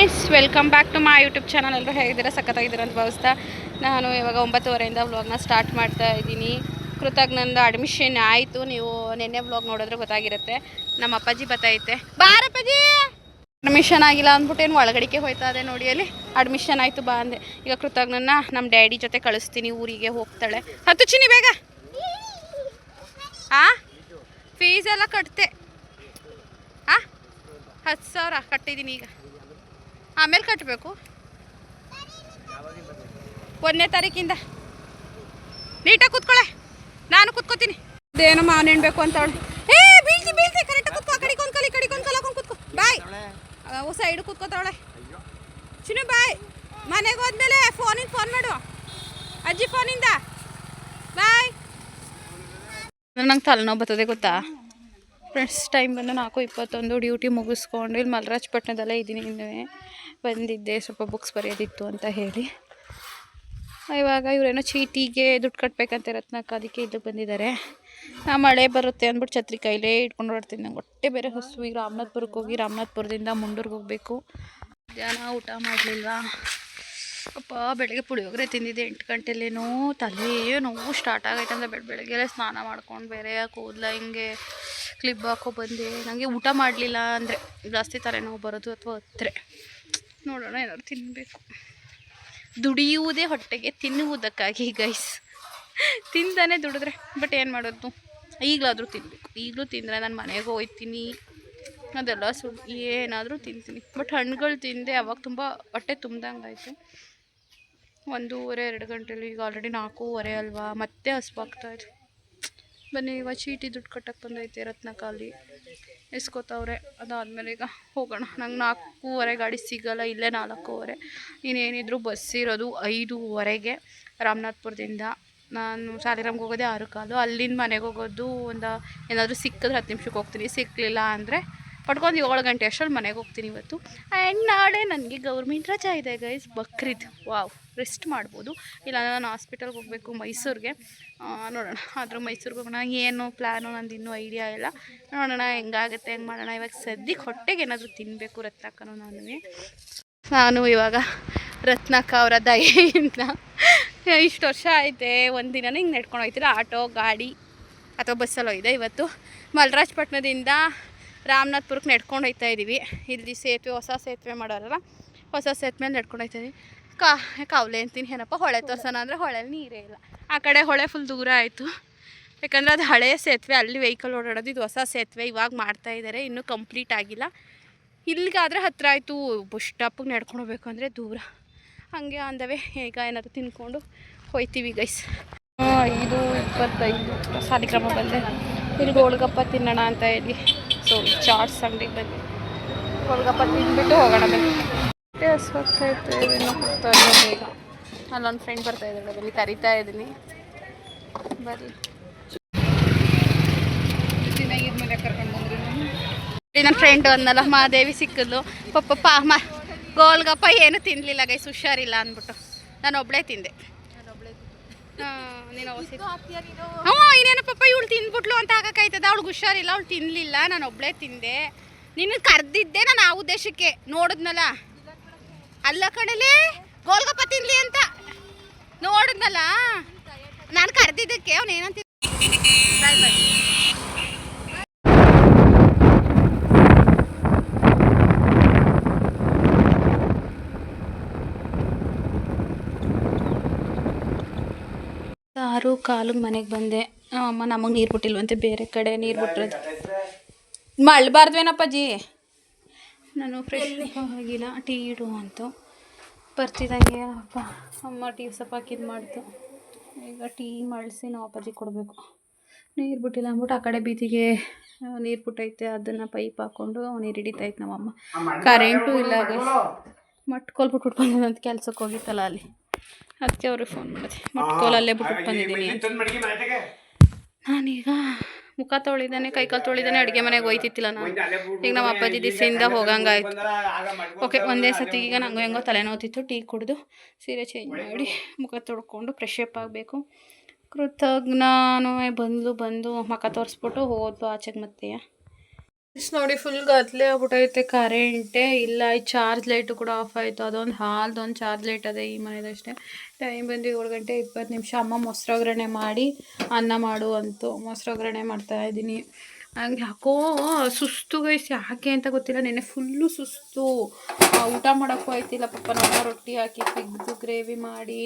Guys, welcome back to my YouTube channel. ಎಲ್ಲರೂ ಹೇಗಿದ್ದೀರಾ? ಸಖತ್ತಾಗಿದ್ದೀರ ಅಂತ ಭಾವಿಸ್ತಾ ನಾನು ಇವಾಗ 9:30 ವ್ಲಾಗ್ನ ಸ್ಟಾರ್ಟ್ ಮಾಡ್ತಾ ಇದ್ದೀನಿ. ಕೃತಜ್ಞಂದು ಅಡ್ಮಿಷನ್ ಆಯಿತು. ನೀವು ನಿನ್ನೆ ವ್ಲಾಗ್ ನೋಡಿದ್ರೆ ಗೊತ್ತಾಗಿರುತ್ತೆ. ನಮ್ಮ ಅಪ್ಪಾಜಿ ಬತ್ತೈತೆ, ಬಾರಪ್ಪಾಜಿ. ಅಡ್ಮಿಷನ್ ಆಗಿಲ್ಲ ಅಂದ್ಬಿಟ್ಟು ಏನು ಒಳಗಡಿಕೆ ಹೋಯ್ತಾ ಇದೆ ನೋಡಿ. ಅಲ್ಲಿ ಅಡ್ಮಿಷನ್ ಆಯಿತು ಬಾ ಅಂದೆ. ಈಗ ಕೃತಜ್ಞನ ನಮ್ಮ ಡ್ಯಾಡಿ ಜೊತೆ ಕಳಿಸ್ತೀನಿ, ಊರಿಗೆ ಹೋಗ್ತಾಳೆ. ಹತ್ತು ಚಿನ್ನಿ ಬೇಗ. ಫೀಸ್ ಎಲ್ಲ ಕಟ್ತೆ. 10,000 ಕಟ್ಟಿದ್ದೀನಿ. ಈಗ ಆಮೇಲೆ ಕಟ್ಟಬೇಕು 1ನೇ ತಾರೀಕಿಂದ. ನೀಟಾಗಿ ಕೂತ್ಕೊಳ್ಳೆ, ನಾನು ಕೂತ್ಕೋತೀನಿ. ಅದೇನೋ ಮಾವನ ಹೆಣ್ಬೇಕು ಅಂತ ಅವಳು. ಬೀಳ್ತಿ ಕರೆಕ್ಟಾಗಿ ಕೂತ್ಕೋ. ಕಡಿಕೊಂಡ್ಕಲ್ ಹಾಕೊಂಡು ಕೂತ್ಕೋ. ಬಾಯ್ ಸೈಡ್ ಕೂತ್ಕೋತಾವಳೆ. ಚಿನ್ನು ಬಾಯ್. ಮನೆಗೆ ಹೋದ್ಮೇಲೆ ಫೋನ್ ಮಾಡು ಅಜ್ಜಿ ಫೋನಿಂದ. ಬಾಯ್. ನಂಗೆ ತಲೆನೋವು ಬರ್ತದೆ ಗೊತ್ತಾ ಫ್ರೆಂಡ್ಸ್. ಟೈಮ್ ಬಂದು 4:21. ಡ್ಯೂಟಿ ಮುಗಿಸ್ಕೊಂಡು ಇಲ್ಲಿ ಮಲ್ರಾಜಪಟ್ಟಣದಲ್ಲೇ ಇದ್ದೀನಿ. ಇನ್ನೂ ಬಂದಿದ್ದೆ ಸ್ವಲ್ಪ ಬುಕ್ಸ್ ಬರೆಯೋದಿತ್ತು ಅಂತ ಹೇಳಿ. ಇವಾಗ ಇವರೇನೋ ಚೀಟಿಗೆ ದುಡ್ಡು ಕಟ್ಟಬೇಕಂತ ರತ್ನಕ್ಕ, ಅದಕ್ಕೆ ಇಲ್ಲಿಗೆ ಬಂದಿದ್ದಾರೆ. ಮಳೆ ಬರುತ್ತೆ ಅಂದ್ಬಿಟ್ಟು ಛತ್ರಿ ಕೈಲೇ ಇಟ್ಕೊಂಡು ಹೊರಡ್ತೀನಿ. ನಂಗೆ ಹೊಟ್ಟೆ ಬೇರೆ ಹಸು. ಈಗ ರಾಮನಾಥ್ಪುರಕ್ಕೆ ಹೋಗಿ ರಾಮನಾಥ್ಪುರದಿಂದ ಮುಂಡೂರ್ಗೆ ಹೋಗಬೇಕು. ಮಧ್ಯಾಹ್ನ ಊಟ ಮಾಡಲಿಲ್ಲ ಅಪ್ಪ. ಬೆಳಗ್ಗೆ ಪುಳಿಯೋಗರೆ ತಿಂದಿದ್ದೆ 8 ಗಂಟೆಲೇನೋ. ತಲೆ ನೋವು ಸ್ಟಾರ್ಟ್ ಆಗೈತೆ ಅಂತ ಬೆಳಗ್ಗೆ ಸ್ನಾನ ಮಾಡ್ಕೊಂಡು ಬೇರೆ ಕೂದಲ ಹಿಂಗೆ ಕ್ಲಿಪ್ ಹಾಕೋ ಬಂದೆ. ನನಗೆ ಊಟ ಮಾಡಲಿಲ್ಲ ಅಂದರೆ ಜಾಸ್ತಿ ತಲೆನೋವು ಬರೋದು ಅಥವಾ ಹತ್ತಿರ. ನೋಡೋಣ, ಏನಾದ್ರು ತಿನ್ನಬೇಕು. ದುಡಿಯುವುದೇ ಹೊಟ್ಟೆಗೆ, ತಿನ್ನುವುದಕ್ಕಾಗಿ ಗೈಸ್. ತಿಂದಾನೆ ದುಡಿದ್ರೆ ಬಟ್ ಏನು ಮಾಡೋದು, ಈಗಲಾದರೂ ತಿನ್ನಬೇಕು. ಈಗಲೂ ತಿಂದರೆ ನಾನು ಮನೆಗೆ ಹೋಗ್ತೀನಿ, ಅದೆಲ್ಲ ಏನಾದರೂ ತಿಂತೀನಿ. ಬಟ್ ಹಣ್ಣುಗಳು ತಿಂದೆ ಅವಾಗ ತುಂಬ ಹೊಟ್ಟೆ ತುಂಬ್ದಂಗಾಯಿತು. 1:30 2 ಗಂಟೆಲಿ. ಈಗ ಆಲ್ರೆಡಿ 4:30 ಅಲ್ವಾ, ಮತ್ತೆ ಹಸ್ವಾಗ್ತಾಯಿದೆ. ಬನ್ನಿ, ಇವಾಗ ಚೀಟಿ ದುಡ್ಡು ಕಟ್ಟಕ್ಕೆ ಬಂದೈತೆ ರತ್ನಕಾಲಿ ಇಸ್ಕೋತವ್ರೆ. ಅದಾದಮೇಲೆ ಈಗ ಹೋಗೋಣ. ನಂಗೆ 4:30 ಗಾಡಿ ಸಿಗೋಲ್ಲ, ಇಲ್ಲೇ 4:15. ಇನ್ನೇನಿದ್ರು ಬಸ್ ಇರೋದು 5:15ಗೆ ರಾಮನಾಥ್ಪುರದಿಂದ. ನಾನು ಸಾಲಿಗ್ರಾಮ್ಗೆ ಹೋಗೋದೇ 6:15. ಅಲ್ಲಿಂದ ಮನೆಗೆ ಹೋಗೋದು ಏನಾದರೂ ಸಿಕ್ಕಿದ್ರೆ 10 ನಿಮಿಷಕ್ಕೆ ಹೋಗ್ತೀನಿ. ಸಿಕ್ಕಲಿಲ್ಲ ಅಂದರೆ ಪಡ್ಕೊಂಡು 7 ಗಂಟೆ ಅಷ್ಟರಲ್ಲಿ ಮನೆಗೆ ಹೋಗ್ತೀನಿ ಇವತ್ತು. ಆ್ಯಂಡ್ ನಾಳೆ ನನಗೆ ಗೌರ್ಮೆಂಟ್ ರಜಾ ಇದೆ ಗೈಸ್, ಬಕ್ರೀದ್. ವಾವ್, ರೆಸ್ಟ್ ಮಾಡ್ಬೋದು. ಇಲ್ಲ ನಾನು ಹಾಸ್ಪಿಟಲ್ಗೆ ಹೋಗಬೇಕು ಮೈಸೂರಿಗೆ. ನೋಡೋಣ. ಆದರೂ ಮೈಸೂರಿಗೆ ಹೋಗೋಣ. ಏನು ಪ್ಲ್ಯಾನು ನಂದು ಇನ್ನೂ ಐಡಿಯಾ ಇಲ್ಲ. ನೋಡೋಣ ಹೆಂಗಾಗುತ್ತೆ, ಹೆಂಗೆ ಮಾಡೋಣ. ಇವಾಗ ಸದ್ಯಕ್ಕೆ ಹೊಟ್ಟೆಗೆ ಏನಾದರೂ ತಿನ್ನಬೇಕು ರತ್ನಕ್ಕನೂ ನಾನು ಇವಾಗ ರತ್ನಕ್ಕ ಅವರ ದಯೆಯಿಂದ ಇಷ್ಟು ವರ್ಷ ಐತೆ ಒಂದಿನ ಹಿಂಗೆ ನಡ್ಕೊಂಡು ಹೋಗ್ತೀರ. ಆಟೋ, ಗಾಡಿ ಅಥವಾ ಬಸ್ಸಲ್ಲಿ ಹೋಗಿದೆ. ಇವತ್ತು ಮಲ್ರಾಜಪಟ್ಟಣದಿಂದ ರಾಮನಾಥ್ಪುರಕ್ಕೆ ನಡ್ಕೊಂಡು ಹೋಗ್ತಾ ಇದ್ದೀವಿ. ಇಲ್ಲಿ ಸೇತುವೆ, ಹೊಸ ಸೇತುವೆ ಮಾಡೋರಲ್ಲ, ಹೊಸ ಸೇತುವೆ ಮೇಲೆ ನಡ್ಕೊಂಡು ಹೋಗ್ತಾ ಇದ್ದೀವಿ. ಕಾವಲೆ ಅಂತೀನಿ, ಏನಪ್ಪ ಹೊಳೆ ತೋರ್ಸೋಣ ಅಂದರೆ ಹೊಳೆಲಿ ನೀರೇ ಇಲ್ಲ. ಆ ಕಡೆ ಹೊಳೆ ಫುಲ್ ದೂರ ಆಯಿತು. ಯಾಕಂದರೆ ಅದು ಹಳೆಯ ಸೇತುವೆ, ಅಲ್ಲಿ ವೆಹಿಕಲ್ ಓಡಾಡೋದು. ಇದು ಹೊಸ ಸೇತುವೆ ಇವಾಗ ಮಾಡ್ತಾಯಿದ್ದಾರೆ, ಇನ್ನೂ ಕಂಪ್ಲೀಟ್ ಆಗಿಲ್ಲ. ಇಲ್ಲಿಗಾದರೆ ಹತ್ತಿರ ಆಯಿತು, ಬಸ್ ಸ್ಟಾಪಿಗೆ ನಡ್ಕೊಂಡು ಹೋಗ್ಬೇಕು ಅಂದರೆ ದೂರ. ಹಾಗೆ ಅಂದವೇ ಈಗ ಏನಾದರೂ ತಿನ್ಕೊಂಡು ಹೋಯ್ತೀವಿ ಗೈಸ್. 5:25 ಸಾಲಿಗ್ರಾಮ ಬಂದೆ. ಇಲ್ಲಿ ಗೋಲ್ಗಪ್ಪ ತಿನ್ನೋಣ ಅಂತ ಹೇಳಿ ಚಾಟ್ಸ್ ಅಂಗಡಿಗೆ ಬಂದೆ. ಗೋಲ್ಗಪ್ಪ ತಿಂದ್ಬಿಟ್ಟು ಹೋಗೋಣ ಬನ್ನಿ. ಹಸ್ವಾಗ್ತಾಯಿತ್ತು, ಇನ್ನೂ ಹೋಗ್ತಾ ಇದ್ದೀನಿ. ಬೇಗ ಅಲ್ಲೊಂದು ಫ್ರೆಂಡ್ ಬರ್ತಾ ಇದ್ದಾಳೆ, ಬನ್ನಿ ಕರಿತಾ ಇದ್ದೀನಿ, ಬರ್ರಿ. ನನ್ನ ಫ್ರೆಂಡ್ ಅಂದಲ್ಲ ಮಾದೇವಿ ಸಿಕ್ಕಿದ್ಲು. ಪಾಪ ಗೋಲ್ಗಪ್ಪ ಏನು ತಿನ್ನಲಿಲ್ಲ ಗೈಸ್, ಹುಷಾರಿಲ್ಲ ಅಂದ್ಬಿಟ್ಟು. ನಾನು ಒಬ್ಬಳೇ ತಿಂದೆ. ಇನ್ನೇನು ಪಾಪ ಇವಳು ತಿಂದ್ಬಿಟ್ಲು ಅಂತ ಆಗಕ್ಕಾಯ್ತದ. ಅವಳಿಗೆ ಹುಷಾರಿಲ್ಲ, ಅವಳು ತಿನ್ನಲಿಲ್ಲ, ನಾನು ಒಬ್ಬಳೇ ತಿಂದೆ. ನಿನ್ನ ಕರೆದಿದ್ದೆ ನಾನು ಆ ಉದ್ದೇಶಕ್ಕೆ. ನೋಡಿದ್ನಲ್ಲ ಅಲ್ಲ ಕಣಲೆ ಗೋಲ್ಗಪ್ಪ ತಿನ್ಲಿ ಅಂತ ನೋಡಿದ್ನಲ್ಲ, ನಾನು ಕರೆದಿದ್ದಕ್ಕೆ ಅವನೇನಂತ. ಆರು ಕಾಲಿಗೆ ಮನೆಗೆ ಬಂದೆ. ಅಮ್ಮ ನಮಗೆ ನೀರು ಬಿಟ್ಟಿಲ್ವಂತೆ, ಬೇರೆ ಕಡೆ ನೀರು ಬಿಟ್ಟಿರೋದು. ಮಳ್ಬಾರ್ದೇನಪ್ಪಾಜಿ. ನಾನು ಫ್ರೆಶ್ ಆಗಿಲ್ಲ, ಟೀ ಇಡು ಅಂತ ಬರ್ತಿದ್ದಂಗೆ ಅಪ್ಪ ಅಮ್ಮ ಟೀ ಸ್ವಲ್ಪ ಹಾಕಿದ್ದು ಮಾಡ್ತು. ಈಗ ಟೀ ಮಳಿಸಿ ನಾವು ಅಪ್ಪಾಜಿ ಕೊಡಬೇಕು. ನೀರು ಬಿಟ್ಟಿಲ್ಲ ಅಂದ್ಬಿಟ್ಟು ಆ ಕಡೆ ಬೀದಿಗೆ ನೀರು ಬಿಟ್ಟೈತೆ, ಅದನ್ನು ಪೈಪ್ ಹಾಕ್ಕೊಂಡು ನೀರು ಹಿಡಿತೈತೆ ನಮ್ಮಮ್ಮ. ಕರೆಂಟು ಇಲ್ಲ, ಮಟ್ಕೋಲ್ ಬಿಟ್ಬಿಟ್ಟು ಬಂದಿದ್ದಂತ ಕೆಲ್ಸಕ್ಕೆ ಹೋಗಿತ್ತಲ್ಲ ಅಲ್ಲಿ, ಅದಕ್ಕೆ ಅವ್ರಿಗೆ ಫೋನ್ ಮಾಡಿದೆ. ಮಟ್ಕೋಲಲ್ಲೇ ಬಿಟ್ಬಿಟ್ಟು ಬಂದಿದ್ದೀನಿ ಅಂತ. ನಾನೀಗ ಮುಖ ತೊಳಿದಾನೆ, ಕೈಕಾಲು ತೊಳಿದಾನೆ, ಅಡುಗೆ ಮನೆಗೆ ಹೋಯ್ತಿತ್ತಿಲ್ಲ ನಾನು. ಈಗ ನಮ್ಮ ಅಪ್ಪಾಜಿ ದಿವಸದಿಂದ ಹೋಗಂಗಾಯ್ತು. ಓಕೆ, ಒಂದೇ ಸತಿಗೆ ಈಗ ನಂಗೆ ಹೆಂಗೋ ತಲೆನೋತಿತ್ತು. ಟೀ ಕುಡಿದು ಸೀರೆ ಚೇಂಜ್ ಮಾಡಿ ಮುಖ ತೊಳ್ಕೊಂಡು ಫ್ರೆಶ್ ಅಪ್ ಆಗಬೇಕು. ಕೃತಜ್ಞನೂ ಬಂದು ಮುಖ ತೋರಿಸ್ಬಿಟ್ಟು ಹೋದ್ಲು ಆಚೆಗೆ ಮತ್ತೆ. ನೋಡಿ ಫುಲ್ ಗದ್ಲೆ ಆಗ್ಬಿಟ್ಟೈತೆ, ಕರೆಂಟೇ ಇಲ್ಲ. ಈ ಚಾರ್ಜ್ ಲೈಟು ಕೂಡ ಆಫ್ ಆಯಿತು. ಅದೊಂದು ಹಾಲ್ದೊಂದು ಚಾರ್ಜ್ ಲೈಟ್ ಅದೇ ಈ ಮನೆದಷ್ಟೇ. ಟೈಮ್ ಬಂದು 7:20 ಅಮ್ಮ ಮೊಸರೊಗ್ಗರಣೆ ಮಾಡಿ ಅನ್ನ ಮಾಡು ಅಂತು. ಮೊಸರೊಗ್ಗರಣೆ ಮಾಡ್ತಾಯಿದ್ದೀನಿ. ಹಂಗೆ ಯಾಕೋ ಸುಸ್ತು ಗೈಸ್, ಯಾಕೆ ಅಂತ ಗೊತ್ತಿಲ್ಲ. ನೆನ್ನೆ ಫುಲ್ಲು ಸುಸ್ತು, ಊಟ ಮಾಡೋಕ್ಕೂ ಆಯ್ತಿಲ್ಲ. ಪಾಪ ನಮ್ಮ ರೊಟ್ಟಿ ಹಾಕಿ ತೆಗೆದು ಗ್ರೇವಿ ಮಾಡಿ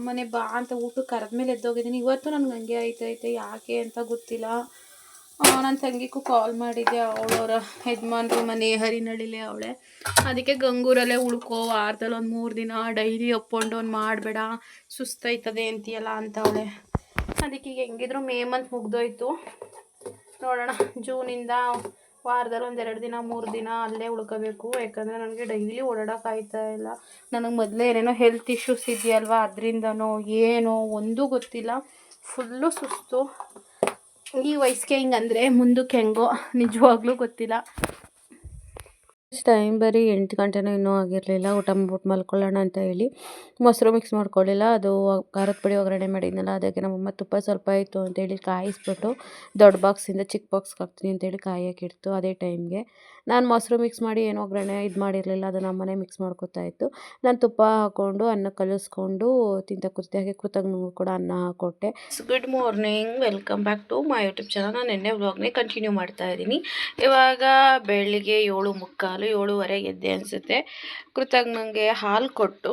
ಮನೆ ಬಾ ಅಂತ ಊಟಕ್ಕೆ ಕರೆದ್ಮೇಲೆ ಎದ್ದೋಗಿದ್ದೀನಿ. ಇವತ್ತು ನನಗೆ ಹಂಗೆ ಆಯ್ತೈತೆ, ಯಾಕೆ ಅಂತ ಗೊತ್ತಿಲ್ಲ. ನನ್ನ ತಂಗಿಗೂ ಕಾಲ್ ಮಾಡಿದ್ದೆ, ಅವಳವರ ಯಜಮಾನ್ರು ಮನೆ ಹರಿನಳ್ಳಿಲೇ ಅವಳೆ. ಅದಕ್ಕೆ ಗಂಗೂರಲ್ಲೇ ಉಳ್ಕೋ, ವಾರದಲ್ಲಿ ಒಂದು 3 ದಿನ ಡೈಲಿ ಅಪ್ ಆ್ಯಂಡ್ ಡೌನ್ ಮಾಡಬೇಡ, ಸುಸ್ತಾಯ್ತದೆ ಅಂತೀಯಲ್ಲ ಅಂತ ಅವಳೆ. ಅದಕ್ಕೆ ಈಗ ಹೆಂಗಿದ್ರು ಮೇ ಮಂತ್ ಮುಗ್ದೋಯ್ತು, ನೋಡೋಣ ಜೂನಿಂದ ವಾರದಲ್ಲಿ 1 2 ದಿನ 3 ದಿನ ಅಲ್ಲೇ ಉಳ್ಕೋಬೇಕು. ಯಾಕಂದರೆ ನನಗೆ ಡೈಲಿ ಓಡಾಡೋಕ್ಕಾಗ್ತಾ ಇಲ್ಲ. ನನಗೆ ಮೊದಲೇ ಏನೇನೋ ಹೆಲ್ತ್ ಇಶ್ಯೂಸ್ ಇದೆಯಲ್ವ, ಅದರಿಂದನೋ ಏನೋ ಒಂದೂ ಗೊತ್ತಿಲ್ಲ, ಫುಲ್ಲು ಸುಸ್ತು. ಈ ವಯಸ್ಸಿಗೆ ಹಿಂಗಂದರೆ ಮುಂದಕ್ಕೆ ಹೆಂಗೋ ನಿಜವಾಗ್ಲೂ ಗೊತ್ತಿಲ್ಲ. ಟೈಮ್ ಬರೀ 8 ಗಂಟೆನೂ ಇನ್ನೂ ಆಗಿರಲಿಲ್ಲ. ಊಟ ಮಾಡ್ಬಿಟ್ಟು ಮಲ್ಕೊಳ್ಳೋಣ ಅಂತ ಹೇಳಿ ಮೊಸರು ಮಿಕ್ಸ್ ಮಾಡ್ಕೊಳ್ಳಿಲ್ಲ. ಅದು ಖಾರದ ಪುಡಿ ಒಗ್ಗರಣೆ ಮಾಡಿದ್ನಲ್ಲ, ಅದಕ್ಕೆ ನಮ್ಮಮ್ಮ ತುಪ್ಪ ಸ್ವಲ್ಪ ಇತ್ತು ಅಂತೇಳಿ ಕಾಯಿಸ್ಬಿಟ್ಟು ದೊಡ್ಡ ಬಾಕ್ಸಿಂದ ಚಿಕ್ಕ ಬಾಕ್ಸ್ಗೆ ಹಾಕ್ತೀನಿ ಅಂತೇಳಿ ಕಾಯೋಕ್ಕಿಡ್ತು. ಅದೇ ಟೈಮ್ಗೆ ನಾನು ಮೊಸರು ಮಿಕ್ಸ್ ಮಾಡಿ ಏನು ಒಗ್ಗರಣೆ ಇದು ಮಾಡಿರಲಿಲ್ಲ, ಅದು ನಮ್ಮನೆ ಮಿಕ್ಸ್ ಮಾಡ್ಕೊತಾ ಇತ್ತು. ನಾನು ತುಪ್ಪ ಹಾಕ್ಕೊಂಡು ಅನ್ನ ಕಲಿಸ್ಕೊಂಡು ತಿಂತ ಕೂತಿದ್ದೆ. ಹಾಗೆ ಕೃತಜ್ಞನಿಗೂ ಕೂಡ ಅನ್ನ ಹಾಕ್ಕೊಟ್ಟೆ. Good morning, welcome back to my YouTube channel. ನಾನು ನಿನ್ನೆ ವ್ಲಾಗ್ನೇ ಕಂಟಿನ್ಯೂ ಮಾಡ್ತಾ ಇದ್ದೀನಿ. ಇವಾಗ ಬೆಳಿಗ್ಗೆ 7:45 7:15 ಎದ್ದೆ ಅನಿಸುತ್ತೆ. ಕೃತಜ್ಞನಿಗೆ ಹಾಲು ಕೊಟ್ಟು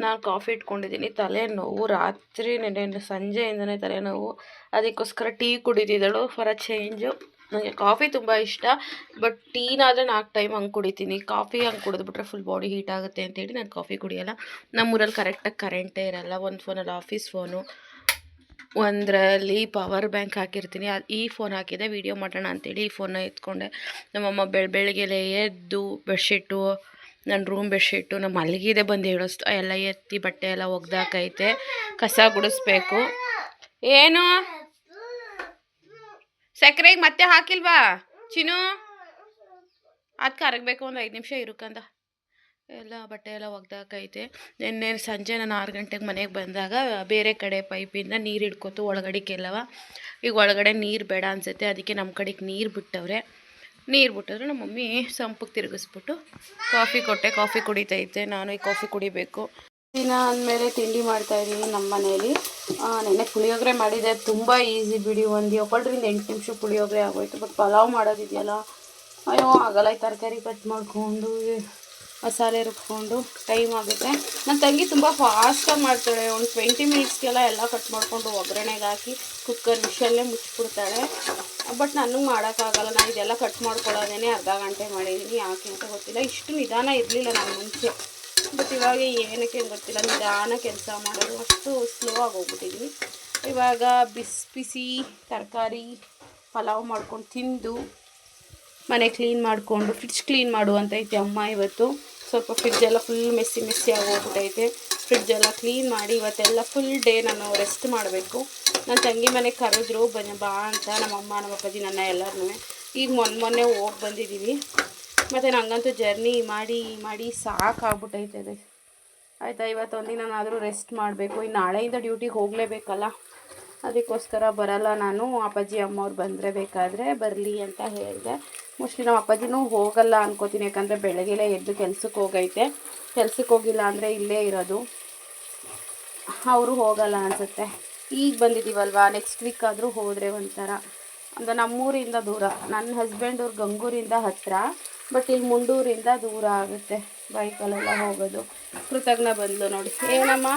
ನಾನು ಕಾಫಿ ಇಟ್ಕೊಂಡಿದ್ದೀನಿ. ತಲೆನೋವು ರಾತ್ರಿ ನೆನ್ನೆ ಸಂಜೆಯಿಂದನೇ ತಲೆನೋವು, ಅದಕ್ಕೋಸ್ಕರ ಟೀ ಕುಡಿತಿದ್ದಳು ಫಾರ್ ಅ ಚೇಂಜು. ನನಗೆ ಕಾಫಿ ತುಂಬ ಇಷ್ಟ, ಬಟ್ ಟೀನಾದರೆ 4 ಟೈಮ್ ಹಂಗೆ ಕುಡಿತೀನಿ. ಕಾಫಿ ಹಂಗೆ ಕುಡಿದ್ಬಿಟ್ರೆ ಫುಲ್ ಬಾಡಿ ಹೀಟ್ ಆಗುತ್ತೆ ಅಂತೇಳಿ ನಾನು ಕಾಫಿ ಕುಡಿಯೋಲ್ಲ. ನಮ್ಮೂರಲ್ಲಿ ಕರೆಕ್ಟಾಗಿ ಕರೆಂಟೇ ಇರೋಲ್ಲ. ಒಂದು ಫೋನಲ್ಲಿ ಆಫೀಸ್ ಫೋನು, ಒಂದರಲ್ಲಿ ಪವರ್ ಬ್ಯಾಂಕ್ ಹಾಕಿರ್ತೀನಿ. ಈ ಫೋನ್ ಹಾಕಿದೆ ವೀಡಿಯೋ ಮಾಡೋಣ ಅಂತೇಳಿ ಈ ಫೋನ್ನ ಎತ್ಕೊಂಡೆ. ನಮ್ಮಮ್ಮ ಬೆಳಗ್ಗೆಲೆ ಎದ್ದು ಬೆಡ್ಶೀಟು, ನನ್ನ ರೂಮ್ ಬೆಡ್ಶೀಟು, ನಮ್ಮ ಮಲಗಿದೆ ಬಂದು ಹೇಳೋಷ್ಟು ಎಲ್ಲ ಎತ್ತಿ ಬಟ್ಟೆ ಎಲ್ಲ ಒಗ್ದಾಕೈತೆ. ಕಸ ಗುಡಿಸ್ಬೇಕು. ಏನು ಸಕ್ಕರೆಗೆ ಮತ್ತೆ ಹಾಕಿಲ್ವಾ ಚಿನ್ನು? ಅದು ಕರಗಬೇಕು, ಒಂದು 5 ನಿಮಿಷ ಇರುಕಂದ. ಎಲ್ಲ ಬಟ್ಟೆ ಎಲ್ಲ ಒಗ್ದಾಕೈತೆ. ನಿನ್ನೆ ಸಂಜೆ ನಾನು 6 ಗಂಟೆಗೆ ಮನೆಗೆ ಬಂದಾಗ ಬೇರೆ ಕಡೆ ಪೈಪಿಂದ ನೀರು ಹಿಡ್ಕೊತು ಒಳಗಡೆಗೆಲ್ಲವ. ಈಗ ಒಳಗಡೆ ನೀರು ಬೇಡ ಅನಿಸುತ್ತೆ, ಅದಕ್ಕೆ ನಮ್ಮ ಕಡೆಗೆ ನೀರು ಬಿಟ್ಟವ್ರೆ. ನೀರು ಬಿಟ್ಟಿದ್ರೆ ನಮ್ಮ ಮಮ್ಮಿ ಸಂಪಿಗೆ ತಿರುಗಿಸ್ಬಿಟ್ಟು ಕಾಫಿ ಕೊಟ್ಟೆ. ಕಾಫಿ ಕುಡಿತೈತೆ, ನಾನು ಈ ಕಾಫಿ ಕುಡಿಬೇಕು. ದಿನ ಅಂದಮೇಲೆ ತಿಂಡಿ ಮಾಡ್ತಾಯಿದ್ದೀನಿ ನಮ್ಮ ಮನೇಲಿ. ನೆನ್ನೆ ಪುಳಿಯೋಗರೆ ಮಾಡಿದೆ, ತುಂಬ ಈಸಿ ಬಿಡಿ. 7 8 ನಿಮಿಷ ಪುಳಿಯೋಗರೆ ಆಗೋಯ್ತು. ಬಟ್ ಪಲಾವ್ ಮಾಡೋದಿದೆಯಲ್ಲ, ಅಯ್ಯೋ ಆಗಲ್ಲ. ಈ ತರಕಾರಿ ಕಟ್ ಮಾಡಿಕೊಂಡು ಮಸಾಲೆ ರುಬ್ಕೊಂಡು ಟೈಮ್ ಆಗುತ್ತೆ. ನನ್ನ ತಂಗಿ ತುಂಬ ಫಾಸ್ಟಾಗಿ ಮಾಡ್ತಾಳೆ. ಒಂದು 20 ಮಿನಿಟ್ಸ್ಗೆಲ್ಲ ಎಲ್ಲ ಕಟ್ ಮಾಡಿಕೊಂಡು ಒಗ್ಗರಣೆಗೆ ಹಾಕಿ ಕುಕ್ಕರ್ ವಿಷಲ್ಲೇ ಮುಚ್ಚಿಬಿಡ್ತಾಳೆ. ಬಟ್ ನನಗೆ ಮಾಡೋಕ್ಕಾಗಲ್ಲ. ನಾನು ಇದೆಲ್ಲ ಕಟ್ ಮಾಡ್ಕೊಳ್ಳೋದೇ ಅರ್ಧ ಗಂಟೆ ಮಾಡಿದ್ದೀನಿ. ಯಾಕೆ ಅಂತ ಗೊತ್ತಿಲ್ಲ. ಇಷ್ಟು ನಿಧಾನ ಇರಲಿಲ್ಲ ನಾನು ಮುಂಚೆ, ಬಟ್ ಇವಾಗ ಏನಕ್ಕೆ ಗೊತ್ತಿಲ್ಲ, ನಿಧಾನ ಕೆಲಸ ಮಾಡೋದು, ಅಷ್ಟು ಸ್ಲೋ ಆಗಿ ಹೋಗ್ಬಿಟ್ಟಿದ್ವಿ. ಇವಾಗ ಬಿಸಿ ತರಕಾರಿ ಪಲಾವ್ ಮಾಡ್ಕೊಂಡು ತಿಂದು ಮನೆ ಕ್ಲೀನ್ ಮಾಡಿಕೊಂಡು, ಫ್ರಿಡ್ಜ್ ಕ್ಲೀನ್ ಮಾಡುವಂತೈತೆ ಅಮ್ಮ ಇವತ್ತು. ಸ್ವಲ್ಪ ಫ್ರಿಡ್ಜೆಲ್ಲ ಫುಲ್ ಮೆಸ್ಸಿ ಆಗೋಗ್ಬಿಟ್ಟೈತೆ. ಫ್ರಿಡ್ಜೆಲ್ಲ ಕ್ಲೀನ್ ಮಾಡಿ ಇವತ್ತೆಲ್ಲ ಫುಲ್ ಡೇ ನಾನು ರೆಸ್ಟ್ ಮಾಡಬೇಕು. ನನ್ನ ತಂಗಿ ಮನೆಗೆ ಕರೆದ್ರು ಬಾ ಅಂತ ನಮ್ಮಮ್ಮ ನಮ್ಮ ಅಪ್ಪಾಜಿ ನನ್ನ ಎಲ್ಲರೂ. ಈಗ ಮೊನ್ನೆ ಹೋಗಿ ಬಂದಿದ್ದೀವಿ. ಮತ್ತು ನನಗಂತೂ ಜರ್ನಿ ಮಾಡಿ ಸಾಕಾಗ್ಬಿಟ್ಟೈತೆ ಅದು. ಆಯಿತಾ, ಇವತ್ತೊಂದಿನಾದರೂ ರೆಸ್ಟ್ ಮಾಡಬೇಕು. ಇನ್ನು ನಾಳೆಯಿಂದ ಡ್ಯೂಟಿಗೆ ಹೋಗಲೇಬೇಕಲ್ಲ, ಅದಕ್ಕೋಸ್ಕರ ಬರಲ್ಲ ನಾನು. ಅಪ್ಪಾಜಿ ಅಮ್ಮವ್ರು ಬಂದರೆ ಬೇಕಾದರೆ ಬರಲಿ ಅಂತ ಹೇಳಿದೆ. ಮೋಸ್ಟ್ಲಿ ನಮ್ಮ ಅಪ್ಪಾಜಿನೂ ಹೋಗಲ್ಲ ಅನ್ಕೋತೀನಿ, ಯಾಕಂದರೆ ಬೆಳಗ್ಗೆಲೇ ಎದ್ದು ಕೆಲ್ಸಕ್ಕೆ ಹೋಗೈತೆ. ಕೆಲ್ಸಕ್ಕೆ ಹೋಗಿಲ್ಲ ಅಂದರೆ ಇಲ್ಲೇ ಇರೋದು, ಅವರು ಹೋಗಲ್ಲ ಅನಿಸುತ್ತೆ. ಈಗ ಬಂದಿದ್ದೀವಲ್ವ, ನೆಕ್ಸ್ಟ್ ವೀಕ್ ಆದರೂ ಹೋದರೆ ಒಂಥರ. ಅಂದರೆ ನಮ್ಮೂರಿಂದ ದೂರ, ನನ್ನ ಹಸ್ಬೆಂಡ್ ಅವ್ರು ಗಂಗೂರಿಂದ ಹತ್ತಿರ, ಬಟ್ ಇಲ್ಲಿ ಮುಂಡೂರಿಂದ ದೂರ ಆಗುತ್ತೆ ಬೈಕಲ್ಲೆಲ್ಲ ಹೋಗೋದು. ಕೃತಜ್ಞ ಬಂದ್ಲು ನೋಡಿ. ಏನಮ್ಮ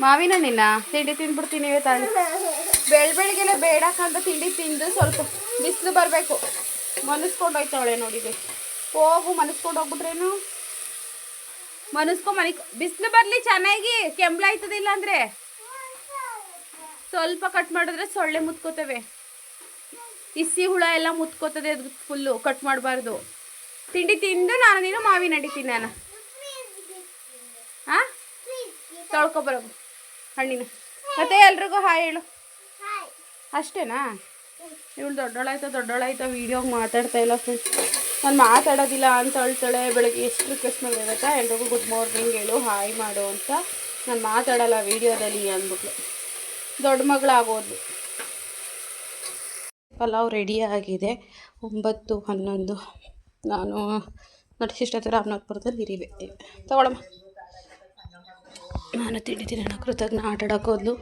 ಮಾವಿನ ನಿನ್ನ ತಿಂಡಿ ತಿಂದ್ಬಿಡ್ತೀನಿ ತಾಳಿ. ಬೆಳಗ್ಗೆಲೆ ಬೇಡಕ್ಕಂತ ತಿಂಡಿ ತಿಂದು ಸ್ವಲ್ಪ ಬಿಸಿಲು ಬರಬೇಕು. ಮನಸ್ಕೊಂಡು ಹೋಯ್ತಾವಳೆ ನೋಡಿದೆ. ಹೋಗು, ಮನಸ್ಕೊಂಡು ಹೋಗ್ಬಿಟ್ರೇನು, ಮನಸ್ಕೊ ಬಿಸಿಲು ಬರಲಿ ಚೆನ್ನಾಗಿ, ಕೆಂಬ್ಲಾಯ್ತದಿಲ್ಲ ಅಂದರೆ ಸ್ವಲ್ಪ ಕಟ್ ಮಾಡಿದ್ರೆ ಸೊಳ್ಳೆ ಮುತ್ಕೋತವೆ. ಇಸಿ ಹುಳ ಎಲ್ಲ ಮುತ್ಕೋತದೆ, ಅದು ಫುಲ್ಲು ಕಟ್ ಮಾಡಬಾರ್ದು. ತಿಂಡಿ ತಿಂದು ನೀನು ಮಾವಿನ ನಡಿತೀನಿ ನಾನು. ಹಾಂ, ತೊಳ್ಕೊಬರೋದು ಹಣ್ಣಿನ. ಮತ್ತೆ ಎಲ್ರಿಗೂ ಹಾಯ್ ಹೇಳು. ಅಷ್ಟೇನಾ? ಇವಳು ದೊಡ್ಡೋಳಾಯ್ತಾ ವೀಡಿಯೋಗೆ ಮಾತಾಡ್ತಾ ಇಲ್ಲ ಫ್ರೆಂಡ್ಸ್. ನಾನು ಮಾತಾಡೋದಿಲ್ಲ ಅಂತ ಹೇಳ್ತಾಳೆ. ಬೆಳಗ್ಗೆ ಎಷ್ಟು ರಿಕ್ವೆಸ್ಟ್ ಮಾಡಿರುತ್ತೆ, ಎಲ್ರಿಗೂ ಗುಡ್ ಮಾರ್ನಿಂಗ್ ಹೇಳು, ಹಾಯ್ ಮಾಡು ಅಂತ. ನಾನು ಮಾತಾಡಲ್ಲ ವೀಡಿಯೋದಲ್ಲಿ ಅಂದ್ಬಿಟ್ಲು. ದೊಡ್ಡ ಮಗಳಾಗೋದು. ಪಲಾವ್ ರೆಡಿ ಆಗಿದೆ. 9:11 ನಾನು ನಟಿಸಿಷ್ಟ ರಾಮನಾಥ್ಪುರದಲ್ಲಿ ಇರಿವೆ ತಗೊಳಮ್ಮ. ನಾನು ತಿಂಡಿ ತಿನ್ನೋಣ ಕೃತಜ್ಞ ಆಟಾಡಕ್ಕೆ ಹೋದ್ಲು.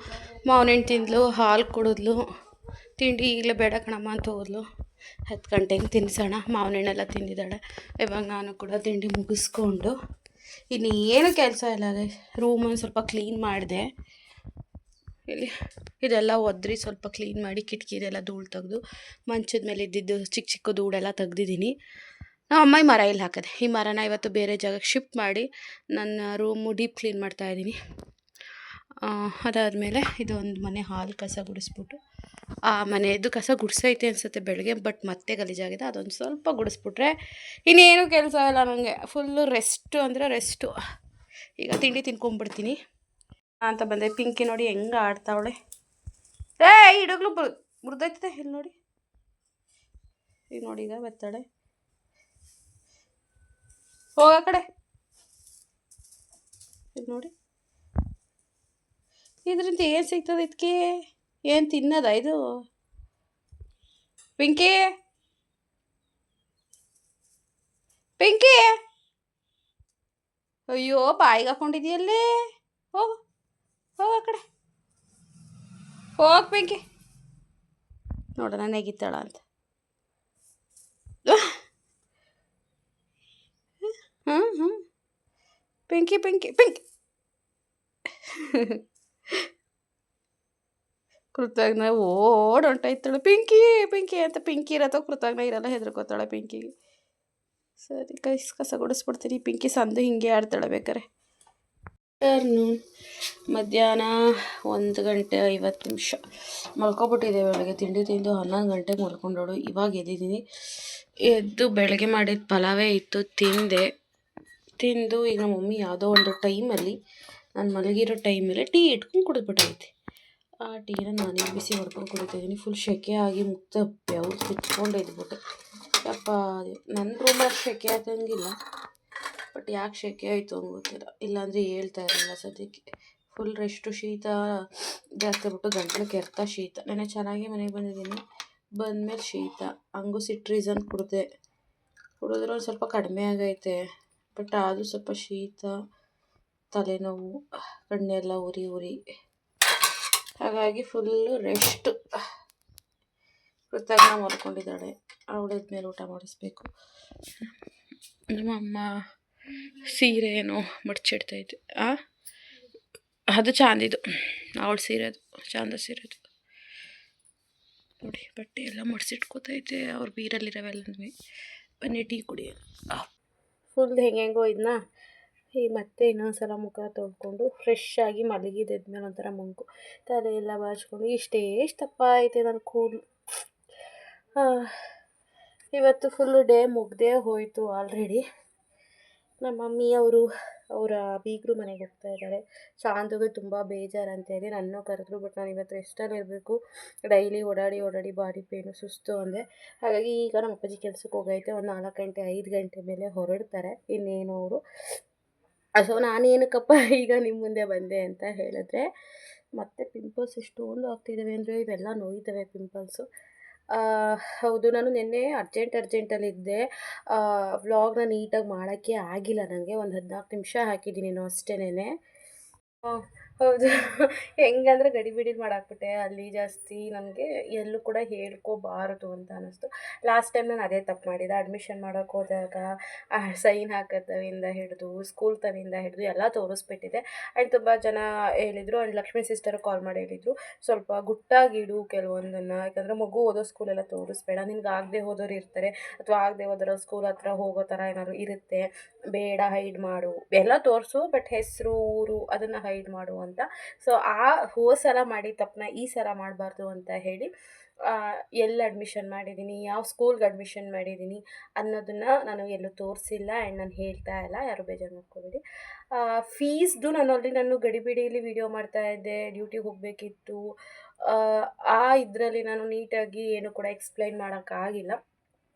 ಮಾವನ ಹಣ್ಣು ತಿಂದ್ಲು, ಹಾಲು ಕುಡಿದ್ಲು. ತಿಂಡಿ ಈಗಲೇ ಬೇಡ ಕಣಮ್ಮ ಅಂತ ಹೋದ್ಲು. 10 ಗಂಟೆಗೆ ತಿನ್ನಿಸೋಣ. ಮಾವನ ಹಣ್ಣೆಲ್ಲ ತಿಂದಿದ್ದಾಳೆ. ಇವಾಗ ನಾನು ಕೂಡ ತಿಂಡಿ ಮುಗಿಸ್ಕೊಂಡು ಇನ್ನೇನು ಕೆಲಸ ಇಲ್ಲ. ರೂಮನ್ನು ಸ್ವಲ್ಪ ಕ್ಲೀನ್ ಮಾಡಿದೆ. ಇಲ್ಲಿ ಇದೆಲ್ಲ ಒದ್ರಿ ಸ್ವಲ್ಪ ಕ್ಲೀನ್ ಮಾಡಿ ಕಿಟಕಿದೆಲ್ಲ ಧೂಳು ತೆಗೆದು ಮಂಚದ ಮೇಲೆ ಇದ್ದಿದ್ದು ಚಿಕ್ಕ ಚಿಕ್ಕ ಧೂಳೆಲ್ಲ ತೆಗ್ದಿದ್ದೀನಿ. ನಮ್ಮ ಅಮ್ಮ ಈ ಮರ ಇಲ್ಲಿ ಹಾಕಿದೆ. ಈ ಮರನ ಇವತ್ತು ಬೇರೆ ಜಾಗಕ್ಕೆ ಶಿಫ್ಟ್ ಮಾಡಿ ನನ್ನ ರೂಮು ಡೀಪ್ ಕ್ಲೀನ್ ಮಾಡ್ತಾಯಿದ್ದೀನಿ. ಅದಾದಮೇಲೆ ಇದೊಂದು ಮನೆ ಹಾಲು ಕಸ ಗುಡಿಸ್ಬಿಟ್ಟು ಆ ಮನೆಯದ್ದು ಕಸ ಗುಡಿಸೈತೆ ಅನಿಸುತ್ತೆ ಬೆಳಗ್ಗೆ, ಬಟ್ ಮತ್ತೆ ಗಲೀಜಾಗಿದೆ. ಅದೊಂದು ಸ್ವಲ್ಪ ಗುಡಿಸ್ಬಿಟ್ರೆ ಇನ್ನೇನು ಕೆಲಸ ಇಲ್ಲ ನನಗೆ. ಫುಲ್ಲು ರೆಸ್ಟು ಅಂದರೆ ರೆಸ್ಟು. ಈಗ ತಿಂಡಿ ತಿನ್ಕೊಂಬಿಡ್ತೀನಿ ಅಂತ ಬಂದೆ. ಪಿಂಕಿ ನೋಡಿ ಹೆಂಗೆ ಆಡ್ತಾವಳೆ. ಇಡಗ್ಲು ಮುರಿದೈತದೆ ಇಲ್ಲಿ ನೋಡಿ. ಈಗ ನೋಡಿ ಈಗ ಬರ್ತಾಳೆ. ಹೋಗ ಕಡೆ. ಇದು ನೋಡಿ ಇದರಿಂದ ಏನು ಸಿಗ್ತದೆ? ಇದಕ್ಕೆ ಏನು ತಿನ್ನೋದ ಇದು? ಪಿಂಕಿ ಪಿಂಕಿ ಅಯ್ಯೋ ಬಾಯಿಗೆ ಹಾಕೊಂಡಿದ್ಯಲ್ಲೇ. ಹೋಗು ಹೋಗ ಕಡೆ ಹೋಗಿ. ಪಿಂಕಿ ನೋಡೋಣ ನೆಗಿತಾಳ ಅಂತ. ಪಿಂಕಿ ಪಿಂಕಿ ಪಿಂಕಿ ಕೃತಜ್ಞ ಹೊಂಟಾಯ್ತಾಳೆ. ಪಿಂಕಿ ಪಿಂಕಿ ಅಂತ. ಪಿಂಕಿ ಇರತ್ತೋ ಕೃತಜ್ಞ ಇರಲ್ಲ, ಹೆದರ್ಕೋತಾಳೆ ಪಿಂಕಿಗೆ. ಸರಿ ಕಸ ಗುಡಿಸ್ಬಿಡ್ತೀನಿ. ಪಿಂಕಿ ಸಂದು ಹಿಂಗೆ ಆಡ್ತಾಳೆ ಬೇಕಾರೆ. ಮಧ್ಯಾಹ್ನ 1:50 ಮಲ್ಕೊಬಿಟ್ಟಿದೆ. ಬೆಳಗ್ಗೆ ತಿಂಡಿ ತಿಂದು 11 ಗಂಟೆಗೆ ಮಲ್ಕೊಂಡೋಳು. ಇವಾಗ ಎದ್ದಿದ್ದೀನಿ. ಎದ್ದು ಬೆಳಗ್ಗೆ ಮಾಡಿದ ಪಲಾವೇ ಇತ್ತು, ತಿಂದು ಈಗ ನಮ್ಮ ಮಮ್ಮಿ ಯಾವುದೋ ಒಂದು ಟೈಮಲ್ಲಿ ನಾನು ಮಲಗಿರೋ ಟೈಮಲ್ಲಿ ಟೀ ಇಟ್ಕೊಂಡು ಕುಡಿದ್ಬಿಟ್ಟೈತೆ. ಆ ಟೀನ ನಾನೇ ಬಿಸಿ ಮಾಡ್ಕೊಂಡು ಕುಡಿತಾಯಿದ್ದೀನಿ. ಫುಲ್ ಸೆಕೆ ಆಗಿ ಮುಕ್ತ ಬೆವ್ರು ಕಿತ್ಕೊಂಡು ಇದ್ಬಿಟ್ಟೆ. ಯಪ್ಪ ನನ್ನ ರೂಮಲ್ಲಿ ಸೆಕೆ ಆಗಂಗಿಲ್ಲ, ಬಟ್ ಯಾಕೆ ಸೆಕೆ ಆಯಿತು ಅಂತ ಗೊತ್ತಿಲ್ಲ. ಇಲ್ಲಾಂದರೆ ಹೇಳ್ತಾ ಇರಲಿಲ್ಲ. ಸದ್ಯಕ್ಕೆ ಫುಲ್ ರೆಸ್ಟು. ಶೀತ ಜಾಸ್ತಿ ಬಿಟ್ಟು ಗಂಟಲು ಕೆರೆತ ಶೀತ. ನೆನ್ನೆ ಚೆನ್ನಾಗಿ ಮನೆಗೆ ಬಂದಿದ್ದೀನಿ. ಬಂದಮೇಲೆ ಶೀತ. ಹಂಗೂ ಸಿಟ್ರೀಸನ್ ಕುಡಿದ್ರೆ ಒಂದು ಸ್ವಲ್ಪ ಕಡಿಮೆ ಆಗೈತೆ, ಬಟ್ ಆದರೂ ಸ್ವಲ್ಪ ಶೀತ, ತಲೆನೋವು, ಕಣ್ಣೆಲ್ಲ ಉರಿ ಹಾಗಾಗಿ ಫುಲ್ಲು ರೆಸ್ಟು. ಕೃತಜ್ಞ ಮಲ್ಕೊಂಡಿದ್ದಾಳೆ. ಅವಳದ್ಮೇಲೆ ಊಟ ಮಾಡಿಸ್ಬೇಕು. ನಮ್ಮಮ್ಮ ಸೀರೆ ಏನೋ ಮಡ್ಚಿಡ್ತೈತೆ. ಅದು ಚಾಂದಿದು, ಅವಳು ಸೀರೆದು, ಚಾಂದ ಸೀರೆದು ನೋಡಿ. ಬಟ್ಟೆ ಎಲ್ಲ ಮಡ್ಸಿಟ್ಕೋತೈತೆ. ಅವ್ರ ಬೀರಲ್ಲಿರೋವೆಲ್ಲನೂ. ಬನ್ನಿ ಟೀ ಕುಡಿಯೋಣ. ಫುಲ್ ಹೆಂಗೆಂಗೋ ಇದನ್ನ ಈ ಮತ್ತೆ ಇನ್ನೊಂದ್ಸಲ ಮುಖ ತೊಳ್ಕೊಂಡು ಫ್ರೆಶ್ ಆಗಿ ಮಲಗಿದ್ಮೇಲೆ ಒಂಥರ ಮಂಕು. ತಲೆ ಎಲ್ಲ ಬಾಚ್ಕೊಂಡು ಎಷ್ಟು ದಪ್ಪ ಐತೆ ನನ್ನ ಕೂದಲು. ಇವತ್ತು ಫುಲ್ಲು ಡೇ ಮುಗ್ದೇ ಹೋಯಿತು ಆಲ್ರೆಡಿ. ನಮ್ಮ ಮಮ್ಮಿ ಅವರ ಬೀಗರು ಮನೆಗೆ ಹೋಗ್ತಾ ಇದ್ದಾರೆ. ಶಾಂತಿಗೆ ತುಂಬ ಬೇಜಾರಂತ ಹೇಳಿ ನನ್ನೂ ಕರೆದ್ರು, ಬಟ್ ನಾನು ಇವತ್ತು ರೆಸ್ಟಲ್ಲಿ ಇರಬೇಕು. ಡೈಲಿ ಓಡಾಡಿ ಬಾಡಿ ಪೇನು ಸುಸ್ತು ಅಂದೆ. ಹಾಗಾಗಿ ಈಗ ನಮ್ಮ ಅಪ್ಪಾಜಿ ಕೆಲ್ಸಕ್ಕೆ ಹೋಗೈತೆ. ಒಂದು 4 ಗಂಟೆ 5 ಗಂಟೆ ಮೇಲೆ ಹೊರಡ್ತಾರೆ ಇನ್ನೇನು ಅವರು. ಸೊ ನಾನೇನಕ್ಕಪ್ಪ ಈಗ ನಿಮ್ಮ ಮುಂದೆ ಬಂದೆ ಅಂತ ಹೇಳಿದ್ರೆ, ಮತ್ತು ಪಿಂಪಲ್ಸ್ ಎಷ್ಟೊಂದು ಆಗ್ತಿದ್ದಾವೆ ಅಂದರೆ ಇವೆಲ್ಲ ನೋಯ್ತವೆ ಪಿಂಪಲ್ಸು. ಹೌದು, ನಾನು ನಿನ್ನೆ ಅರ್ಜೆಂಟಲ್ಲಿದ್ದೆ. ವ್ಲಾಗ್ನ ನೀಟಾಗಿ ಮಾಡೋಕ್ಕೆ ಆಗಿಲ್ಲ ನನಗೆ. ಒಂದು 14 ನಿಮಿಷ ಹಾಕಿದ್ದೀನಿ ಅಷ್ಟೇನೆ. ಹೌದು, ಹೆಂಗಂದ್ರೆ ಗಡಿಬಿಡಿಲಿ ಮಾಡಾಕ್ಬಿಟ್ಟೆ. ಅಲ್ಲಿ ಜಾಸ್ತಿ ನನಗೆ ಎಲ್ಲೂ ಕೂಡ ಹೇಳ್ಕೋಬಾರದು ಅಂತ ಅನ್ನಿಸ್ತು. ಲಾಸ್ಟ್ ಟೈಮ್ ನಾನು ಅದೇ ತಪ್ಪು ಮಾಡಿದೆ. ಅಡ್ಮಿಷನ್ ಮಾಡೋಕ್ಕೆ ಹೋದಾಗ ಸೈನ್ ಹಾಕೋದವಿಂದ ಹಿಡಿದು ಸ್ಕೂಲ್ ತವಿಂದ ಹಿಡಿದು ಎಲ್ಲ ತೋರಿಸ್ಬಿಟ್ಟಿದೆ. ಆ್ಯಂಡ್ ತುಂಬ ಜನ ಹೇಳಿದರು. ಆ್ಯಂಡ್ ಲಕ್ಷ್ಮೀ ಸಿಸ್ಟರ್ ಕಾಲ್ ಮಾಡಿ ಹೇಳಿದರು, ಸ್ವಲ್ಪ ಗುಟ್ಟಾಗಿಡು ಕೆಲವೊಂದನ್ನು, ಯಾಕಂದರೆ ಮಗು ಓದೋ ಸ್ಕೂಲೆಲ್ಲ ತೋರಿಸ್ಬೇಡ. ನಿನ್ಗೆ ಆಗದೆ ಹೋದವ್ರು ಇರ್ತಾರೆ, ಅಥವಾ ಆಗದೆ ಹೋದವ್ರು ಸ್ಕೂಲ್ ಹತ್ರ ಹೋಗೋ ಥರ ಏನಾದ್ರು ಇರುತ್ತೆ, ಬೇಡ ಹೈಡ್ ಮಾಡು. ಎಲ್ಲ ತೋರಿಸು, ಬಟ್ ಹೆಸರು ಊರು ಅದನ್ನು ಹೈಡ್ ಮಾಡು ಅಂತ. ಸೊ ಹೋದ ಸಲ ಮಾಡಿ ತಪ್ಪನ್ನ ಈ ಸಲ ಮಾಡಬಾರ್ದು ಅಂತ ಹೇಳಿ ಎಲ್ಲಿ ಅಡ್ಮಿಷನ್ ಮಾಡಿದ್ದೀನಿ, ಯಾವ ಸ್ಕೂಲ್ಗೆ ಅಡ್ಮಿಷನ್ ಮಾಡಿದ್ದೀನಿ ಅನ್ನೋದನ್ನು ನಾನು ಎಲ್ಲೂ ತೋರಿಸಿಲ್ಲ. ಆ್ಯಂಡ್ ನಾನು ಹೇಳ್ತಾ ಇಲ್ಲ, ಯಾರು ಬೇಜಾರು ಮಾಡ್ಕೊಬೇಡಿ. ಫೀಸ್ದು ನಾನು ಗಡಿಬಿಡಿಯಲ್ಲಿ ವಿಡಿಯೋ ಮಾಡ್ತಾಯಿದ್ದೆ. ಡ್ಯೂಟಿಗೆ ಹೋಗಬೇಕಿತ್ತು. ಇದರಲ್ಲಿ ನಾನು ನೀಟಾಗಿ ಏನು ಕೂಡ ಎಕ್ಸ್ಪ್ಲೈನ್ ಮಾಡೋಕ್ಕಾಗಿಲ್ಲ.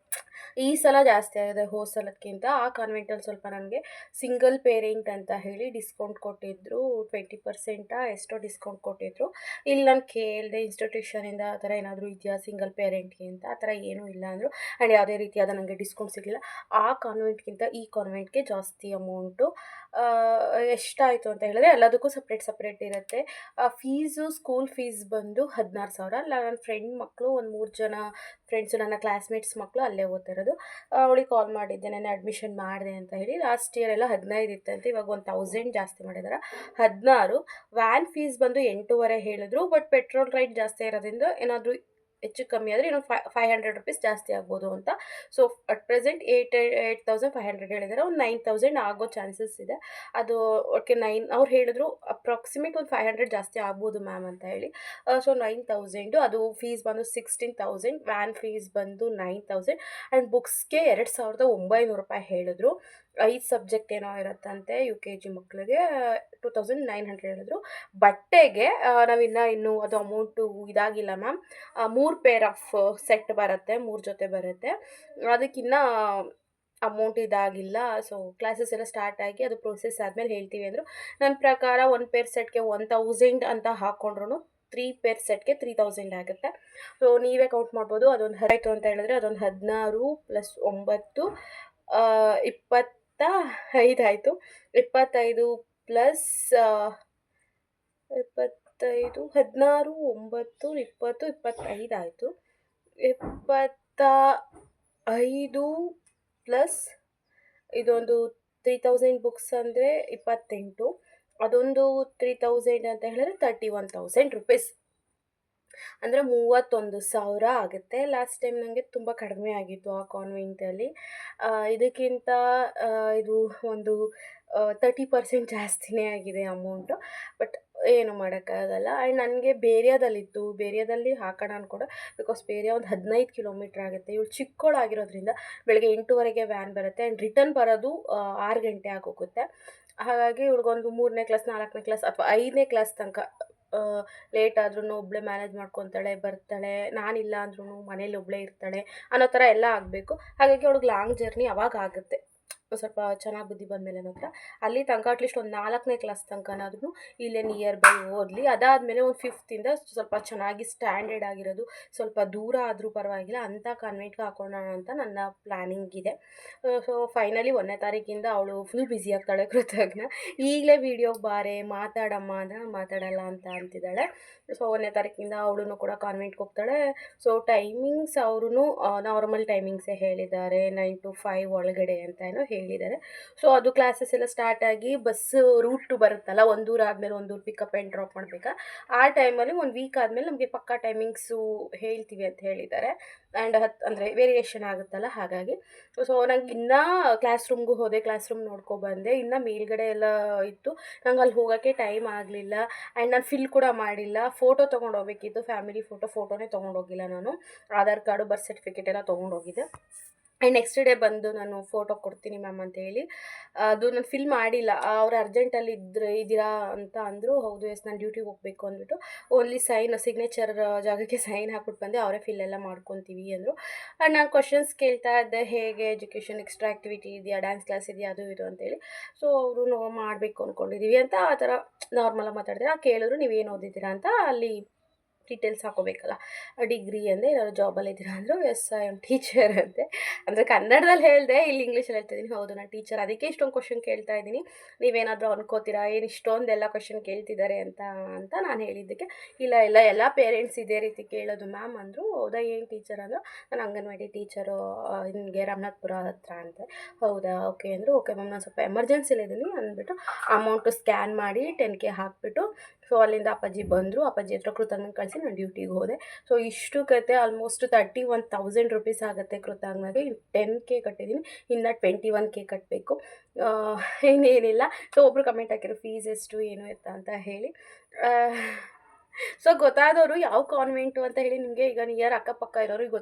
ಈ ಸಲ ಜಾಸ್ತಿ ಆಗಿದೆ ಹೋದ ಸಲಕ್ಕಿಂತ. ಆ ಕಾನ್ವೆಂಟಲ್ಲಿ ಸ್ವಲ್ಪ ನನಗೆ ಸಿಂಗಲ್ ಪೇರೆಂಟ್ ಅಂತ ಹೇಳಿ ಡಿಸ್ಕೌಂಟ್ ಕೊಟ್ಟಿದ್ದರು, 20% ಎಷ್ಟೋ ಡಿಸ್ಕೌಂಟ್ ಕೊಟ್ಟಿದ್ದರು. ಇಲ್ಲಿ ನಾನು ಕೇಳಿದೆ ಇನ್ಸ್ಟಿಟ್ಯೂಷನಿಂದ ಆ ಥರ ಏನಾದರೂ ಇದೆಯಾ ಸಿಂಗಲ್ ಪೇರೆಂಟ್ಗೆ ಅಂತ. ಆ ಥರ ಏನೂ ಇಲ್ಲ ಅಂದರು. ಆ್ಯಂಡ್ ಯಾವುದೇ ರೀತಿಯಾದ ನನಗೆ ಡಿಸ್ಕೌಂಟ್ ಸಿಗಲಿಲ್ಲ. ಆ ಕಾನ್ವೆಂಟ್ಗಿಂತ ಈ ಕಾನ್ವೆಂಟ್ಗೆ ಜಾಸ್ತಿ ಅಮೌಂಟು. ಎಷ್ಟಾಯಿತು ಅಂತ ಹೇಳಿದ್ರೆ ಎಲ್ಲದಕ್ಕೂ ಸಪ್ರೇಟ್ ಇರುತ್ತೆ. ಫೀಸು, ಸ್ಕೂಲ್ ಫೀಸ್ ಬಂದು 16,000. ನನ್ನ ಫ್ರೆಂಡ್ ಮಕ್ಕಳು ಒಂದು 3 ಜನ ಫ್ರೆಂಡ್ಸು, ನನ್ನ ಕ್ಲಾಸ್ಮೇಟ್ಸ್ ಮಕ್ಕಳು ಅಲ್ಲೇ ಓದ್ತಿರೋದು. ಅವಳಿಗೆ ಕಾಲ್ ಮಾಡಿದ್ದೆ ನಾನು ಅಡ್ಮಿಷನ್ ಮಾಡಿದೆ ಅಂತ ಹೇಳಿ. ಲಾಸ್ಟ್ ಇಯರ್ ಎಲ್ಲ 15 ಇತ್ತಂತೆ, ಇವಾಗ 1,000 ಜಾಸ್ತಿ ಮಾಡಿದ್ದಾರೆ, 16. ವ್ಯಾನ್ ಫೀಸ್ ಬಂದು 8,500 ಹೇಳಿದ್ರು. ಬಟ್ ಪೆಟ್ರೋಲ್ ರೈಟ್ ಜಾಸ್ತಿ ಇರೋದ್ರಿಂದ ಏನಾದರೂ ಹೆಚ್ಚು ಕಮ್ಮಿ ಆದರೆ ಇನ್ನೊಂದು 500 ರುಪೀಸ್ ಜಾಸ್ತಿ ಆಗ್ಬೋದು ಅಂತ. ಸೊ ಅಟ್ ಪ್ರೆಸೆಂಟ್ 8,500 ಹೇಳಿದ್ದಾರೆ. ಒಂದು 9,000 ಆಗೋ ಚಾನ್ಸಸ್ ಇದೆ. ಅದು ಓಕೆ 9 ಅವ್ರು ಹೇಳಿದ್ರು ಅಪ್ರಾಕ್ಸಿಮೇಟ್ ಒಂದು 500 ಜಾಸ್ತಿ ಆಗ್ಬೋದು ಮ್ಯಾಮ್ ಅಂತ ಹೇಳಿ. ಸೊ 9,000 ಅದು ಫೀಸ್ ಬಂದು 16,000, ವ್ಯಾನ್ ಫೀಸ್ ಬಂದು 9,000 ಆ್ಯಂಡ್ ಬುಕ್ಸ್ಗೆ 2,900 ರೂಪಾಯಿ ಹೇಳಿದ್ರು. 5 ಸಬ್ಜೆಕ್ಟ್ ಏನೋ ಇರುತ್ತಂತೆ UKG ಮಕ್ಕಳಿಗೆ, 2,900 ಹೇಳಿದ್ರು. ಬಟ್ಟೆಗೆ ಇನ್ನೂ ಅದು ಅಮೌಂಟು ಇದಾಗಿಲ್ಲ ಮ್ಯಾಮ್. 3 ಪೇರ್ ಆಫ್ ಸೆಟ್ ಬರುತ್ತೆ, 3 ಜೊತೆ ಬರುತ್ತೆ. ಅದಕ್ಕಿನ್ನ ಅಮೌಂಟ್ ಇದಾಗಿಲ್ಲ. ಸೊ ಕ್ಲಾಸಸ್ ಎಲ್ಲ ಸ್ಟಾರ್ಟ್ ಆಗಿ ಅದು ಪ್ರೊಸೆಸ್ ಆದಮೇಲೆ ಹೇಳ್ತೀವಿ ಅಂದರು. ನನ್ನ ಪ್ರಕಾರ 1 ಪೇರ್ ಸೆಟ್ಗೆ 1,000 ಅಂತ ಹಾಕ್ಕೊಂಡ್ರು 3 ಪೇರ್ ಸೆಟ್ಗೆ 3,000 ಆಗುತ್ತೆ. ಸೊ ನೀವೇ ಕೌಂಟ್ ಮಾಡ್ಬೋದು. ಅದೊಂದು ಆಯಿತು ಅಂತ ಹೇಳಿದ್ರೆ ಅದೊಂದು 16 + 9 25 ಆಯಿತು. 25 + 25 16 9 20 25 ಆಯಿತು. 25 ಪ್ಲಸ್ ಇದೊಂದು 3,000 ಬುಕ್ಸ್ ಅಂದರೆ 28. ಅದೊಂದು 3,000 ಅಂತ ಹೇಳಿದ್ರೆ 31,000 ರುಪೀಸ್, ಅಂದರೆ 31,000 ಆಗುತ್ತೆ. ಲಾಸ್ಟ್ ಟೈಮ್ ನನಗೆ ತುಂಬ ಕಡಿಮೆ ಆಗಿತ್ತು ಆ ಕಾನ್ವೆಂಟಲ್ಲಿ. ಇದಕ್ಕಿಂತ ಇದು ಒಂದು 30% ಜಾಸ್ತಿನೇ ಆಗಿದೆ ಅಮೌಂಟು. ಬಟ್ ಏನು ಮಾಡೋಕ್ಕಾಗಲ್ಲ. ಆ್ಯಂಡ್ ನನಗೆ ಬೇರೆಯದಲ್ಲಿ ಹಾಕೋಣ ಅಂದ್ಕೊಂಡೆ. ಬಿಕಾಸ್ ಬೇರೆ ಒಂದು 15 ಕಿಲೋಮೀಟ್ರ್ ಆಗುತ್ತೆ. ಇವಳು ಚಿಕ್ಕವಳಾಗಿರೋದ್ರಿಂದ ಬೆಳಗ್ಗೆ 8:30ಗೆ ವ್ಯಾನ್ ಬರುತ್ತೆ ಆ್ಯಂಡ್ ರಿಟರ್ನ್ ಬರೋದು 6 ಗಂಟೆ ಆಗೋಗುತ್ತೆ. ಹಾಗಾಗಿ ಇವಳಿಗೊಂದು 3ನೇ ಕ್ಲಾಸ್ 4ನೇ ಕ್ಲಾಸ್ ಅಥವಾ 5ನೇ ಕ್ಲಾಸ್ ತನಕ ಲೇಟ್ ಆದ್ರೂ ಒಬ್ಬಳೇ ಮ್ಯಾನೇಜ್ ಮಾಡ್ಕೊತಾಳೆ, ಬರ್ತಾಳೆ. ನಾನಿಲ್ಲ ಅಂದ್ರೂ ಮನೇಲಿ ಒಬ್ಬಳೇ ಇರ್ತಾಳೆ ಅನ್ನೋ ಥರ ಎಲ್ಲ ಆಗಬೇಕು. ಹಾಗಾಗಿ ಅವ್ಳಿಗೆ ಲಾಂಗ್ ಜರ್ನಿ ಅವಾಗ ಆಗುತ್ತೆ, ಸ್ವಲ್ಪ ಚೆನ್ನಾಗಿ ಬುದ್ಧಿ ಬಂದಮೇಲೆ ಮಾತ್ರ. ಅಲ್ಲಿ ತನಕ ಅಟ್ಲೀಸ್ಟ್ ಒಂದು 4ನೇ ಕ್ಲಾಸ್ ತನಕನಾದ್ರೂ ಇಲ್ಲೇ ನಿಯರ್ ಬೈ ಓದಲಿ. ಅದಾದಮೇಲೆ ಒಂದು 5th ಸ್ವಲ್ಪ ಚೆನ್ನಾಗಿ ಸ್ಟ್ಯಾಂಡರ್ಡ್ ಆಗಿರೋದು, ಸ್ವಲ್ಪ ದೂರ ಆದರೂ ಪರವಾಗಿಲ್ಲ ಅಂಥ ಕಾನ್ವೆಂಟ್ಗೆ ಹಾಕೋಣ ಅಂತ ನನ್ನ ಪ್ಲ್ಯಾನಿಂಗ್ ಇದೆ. ಸೊ ಫೈನಲಿ 1ನೇ ತಾರೀಕಿಂದ ಅವಳು ಫುಲ್ ಬ್ಯುಸಿ ಆಗ್ತಾಳೆ. ಕೃತಜ್ಞ ಈಗಲೇ ವೀಡಿಯೋಗೆ ಬಾರೆ ಮಾತಾಡಮ್ಮ ಅಂದರೆ ಮಾತಾಡಲ್ಲ ಅಂತ ಅಂತಿದ್ದಾಳೆ. ಸೊ 1ನೇ ತಾರೀಕಿಂದ ಅವಳು ಕೂಡ ಕಾನ್ವೆಂಟ್ಗೆ ಹೋಗ್ತಾಳೆ. ಸೊ ಟೈಮಿಂಗ್ಸ್ ಅವರು ನಾರ್ಮಲ್ ಟೈಮಿಂಗ್ಸೇ ಹೇಳಿದ್ದಾರೆ, 9 to 5 ಒಳಗಡೆ ಅಂತ ಏನೋ ಹೇಳಿದ್ದಾರೆ. ಸೊ ಅದು ಕ್ಲಾಸಸ್ ಎಲ್ಲ ಸ್ಟಾರ್ಟ್ ಆಗಿ ಬಸ್ಸು ರೂಟು ಬರುತ್ತಲ್ಲ, ಒಂದೂರು ಆದಮೇಲೆ ಒಂದೂರು ಪಿಕಪ್ ಆ್ಯಂಡ್ ಡ್ರಾಪ್ ಮಾಡಬೇಕಾ, ಆ ಟೈಮಲ್ಲಿ 1 ವೀಕ್ ಆದಮೇಲೆ ನಮಗೆ ಪಕ್ಕಾ ಟೈಮಿಂಗ್ಸು ಹೇಳ್ತೀವಿ ಅಂತ ಹೇಳಿದ್ದಾರೆ. ಆ್ಯಂಡ್ ಅಂದರೆ ವೇರಿಯೇಷನ್ ಆಗುತ್ತಲ್ಲ ಹಾಗಾಗಿ. ಸೊ ನಂಗೆ ಇನ್ನೂ ಕ್ಲಾಸ್ ರೂಮ್ಗೂ ಹೋದೆ, ಕ್ಲಾಸ್ ರೂಮ್ ನೋಡ್ಕೊಬಂದೆ. ಇನ್ನೂ ಮೇಲ್ಗಡೆ ಎಲ್ಲ ಇತ್ತು, ನಂಗೆ ಅಲ್ಲಿ ಹೋಗೋಕ್ಕೆ ಟೈಮ್ ಆಗಲಿಲ್ಲ. ಆ್ಯಂಡ್ ನಾನು ಫಿಲ್ ಕೂಡ ಮಾಡಿಲ್ಲ. ಫೋಟೋ ತೊಗೊಂಡೋಗ್ಬೇಕಿತ್ತು, ಫ್ಯಾಮಿಲಿ ಫೋಟೋನೇ ತೊಗೊಂಡೋಗಿಲ್ಲ ನಾನು. ಆಧಾರ್ ಕಾರ್ಡು, ಬರ್ತ್ ಸರ್ಟಿಫಿಕೇಟ್ ಎಲ್ಲ ತೊಗೊಂಡೋಗಿದ್ದೆ. ಆ್ಯಂಡ್ ನೆಕ್ಸ್ಟ್ ಡೇ ಬಂದು ನಾನು ಫೋಟೋ ಕೊಡ್ತೀನಿ ಮ್ಯಾಮ್ ಅಂತ ಹೇಳಿ, ಅದು ನಾನು ಫಿಲ್ ಮಾಡಿಲ್ಲ. ಅವ್ರು ಅರ್ಜೆಂಟಲ್ಲಿ ಇದ್ದೀರಾ ಅಂತ ಅಂದರು. ಹೌದು ಎಸ್ ನಾನು ಡ್ಯೂಟಿಗೆ ಹೋಗಬೇಕು ಅಂದ್ಬಿಟ್ಟು ಓನ್ಲಿ ಸಿಗ್ನೇಚರ್ ಜಾಗಕ್ಕೆ ಸೈನ್ ಹಾಕ್ಬಿಟ್ಟು ಬಂದೆ. ಅವರೇ ಫಿಲ್ ಎಲ್ಲ ಮಾಡ್ಕೊತೀವಿ ಅಂದರು. ಆ್ಯಂಡ್ ನಾನು ಕ್ವಶನ್ಸ್ ಕೇಳ್ತಾ ಇದ್ದೆ, ಹೇಗೆ ಎಜುಕೇಷನ್, ಎಕ್ಸ್ಟ್ರಾ ಆ್ಯಕ್ಟಿವಿಟಿ ಇದೆಯಾ, ಡ್ಯಾನ್ಸ್ ಕ್ಲಾಸ್ ಇದೆಯಾ, ಅದು ಇದು ಅಂತೇಳಿ. ಸೊ ಅವರು ನಾವು ಮಾಡಬೇಕು ಅಂದ್ಕೊಂಡಿದ್ದೀವಿ ಅಂತ ಆ ಥರ ನಾರ್ಮಲಾಗಿ ಮಾತಾಡಿದ್ರೆ. ಕೇಳಿದ್ರು ನೀವೇನು ಓದಿದ್ದೀರಾ ಅಂತ, ಅಲ್ಲಿ ಡೀಟೇಲ್ಸ್ ಹಾಕೋಬೇಕಲ್ಲ. ಡಿಗ್ರಿ ಅಂದೆ, ಏನಾದ್ರು ಜಾಬಲ್ಲಿ ಇದ್ದೀರಾ ಅಂದರು. ಎಸ್ ಐ ಆಮ್ ಟೀಚರ್ ಅಂತೆ. ಅಂದರೆ ಕನ್ನಡದಲ್ಲಿ ಹೇಳಿದೆ, ಇಲ್ಲಿ ಇಂಗ್ಲೀಷಲ್ಲಿ ಹೇಳ್ತಾಯಿದ್ದೀನಿ. ಹೌದು ನಾನು ಟೀಚರ್, ಅದಕ್ಕೆ ಇಷ್ಟೊಂದು ಕ್ವಶನ್ ಕೇಳ್ತಾ ಇದ್ದೀನಿ, ನೀವೇನಾದರೂ ಅನ್ಕೋತೀರಾ ಏನು ಇಷ್ಟೊಂದೆಲ್ಲ ಕ್ವಶನ್ ಕೇಳ್ತಿದ್ದಾರೆ ಅಂತ ನಾನು ಹೇಳಿದ್ದಕ್ಕೆ, ಇಲ್ಲ ಎಲ್ಲ ಪೇರೆಂಟ್ಸ್ ಇದೇ ರೀತಿ ಕೇಳೋದು ಮ್ಯಾಮ್ ಅಂದರು. ಹೌದಾ ಏನು ಟೀಚರ್ ಅಂದರು. ನಾನು ಅಂಗನವಾಡಿ ಟೀಚರು ಹಿಂಗೆ ರಾಮನಾಥ್ಪುರ ಹತ್ರ ಅಂತೆ. ಹೌದಾ ಓಕೆ ಅಂದರು. ಓಕೆ ಮ್ಯಾಮ್ ನಾನು ಸ್ವಲ್ಪ ಎಮರ್ಜೆನ್ಸಿಲಿದ್ದೀನಿ ಅಂದ್ಬಿಟ್ಟು ಅಮೌಂಟು ಸ್ಕ್ಯಾನ್ ಮಾಡಿ 10K ಹಾಕಿಬಿಟ್ಟು, ಸೊ ಅಲ್ಲಿಂದ ಅಪ್ಪಾಜಿ ಬಂದರು. ಅಪ್ಪಾಜಿ ಹತ್ರ ಕೃತಜ್ಞ ಕಳಿಸಿ ನಾನು ಡ್ಯೂಟಿಗೆ ಹೋದೆ. ಸೊ ಇಷ್ಟು ಕತೆ ಆಲ್ಮೋಸ್ಟ್ 31,000 ರುಪೀಸ್ ಆಗುತ್ತೆ ಕೃತಜ್ಞಗೆ. 10K ಕಟ್ಟಿದ್ದೀನಿ, ಇನ್ನು 21K ಕಟ್ಟಬೇಕು. ಇನ್ನೇನಿಲ್ಲ. ಸೊ ಒಬ್ಬರು ಕಮೆಂಟ್ ಹಾಕಿದ್ರು ಫೀಸ್ ಎಷ್ಟು ಏನು ಎತ್ತ ಅಂತ ಹೇಳಿ. ಸೊ ಗೊತ್ತಾದವರು ಯಾವ ಕಾನ್ವೆಂಟು ಅಂತ ಹೇಳಿ ನಿಮಗೆ ಈಗ ನಿಯರ್ ಅಕ್ಕಪಕ್ಕ ಇರೋರಿಗೆ